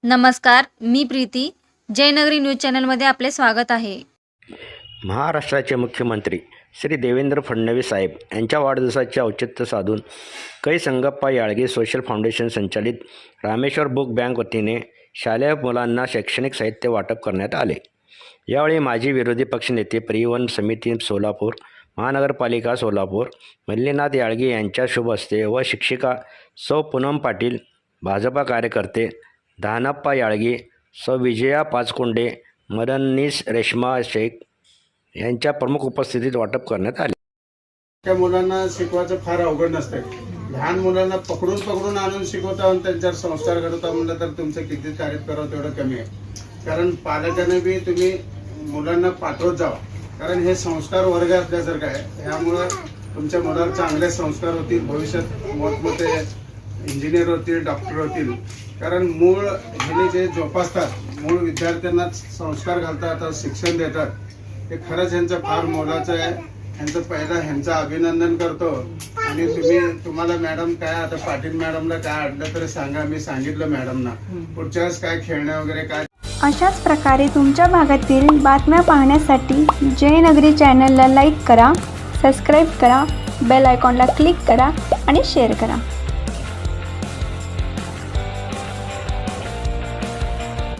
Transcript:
नमस्कार, मी प्रीती. जयनगरी न्यूज चॅनलमध्ये आपले स्वागत आहे. महाराष्ट्राचे मुख्यमंत्री श्री देवेंद्र फडणवीस साहेब यांच्या वाढदिवसाचे औचित्य साधून कै संगप्पा याळगी सोशल फाउंडेशन संचालित रामेश्वर बुक बँक वतीने शालेय मुलांना शैक्षणिक साहित्य वाटप करण्यात आले. यावेळी माजी विरोधी पक्षनेते परिवहन समिती सोलापूर, महानगरपालिका सोलापूर मल्लीनाथ याळगी यांच्या शुभ हस्ते व शिक्षिका सौ पूनम पाटील, भाजपा कार्यकर्ते धानप्पा याळगी, सौ विजया पाचकोंडे, मदननीस रेश्मा शेख यांच्या प्रमुख उपस्थितीत वाटप करण्यात आले. त्या मुलांना शिकवायचं फार अवघड नसतं. लहान मुलांना पकडून आणून शिकवता आणि त्यांच्यावर संस्कार घडवता म्हणलं तर तुमचं किती तारीफ करावं तेवढं कमी आहे. कारण पालकांनी बी तुम्ही मुलांना पाठवत जावा, कारण हे संस्कार वर्ग असल्यासारखं आहे. ह्यामुळं तुमच्या मुलावर चांगले संस्कार होतील, भविष्यात मोठमोठे इंजिनियर होतील, डॉक्टर होतील. कारण मूळ हे जे जोपासतात, मूळ विद्यार्थ्यांना संस्कार घालतात, शिक्षण देतात, हे खरंच ह्यांचं फार मोलाचं आहे. ह्यांचं पहिला ह्यांचं अभिनंदन करतो. आणि तुम्हाला मॅडम काय आता पाटील मॅडमला काय अडलं तरी सांगा, मी सांगितलं मॅडमना. पुढच्या वेळेस काय खेळणं वगैरे काय. अशाच प्रकारे तुमच्या भागातील बातम्या पाहण्यासाठी जयनगरी चॅनलला लाईक करा, सबस्क्राईब करा, बेल आयकॉनला क्लिक करा आणि शेअर करा.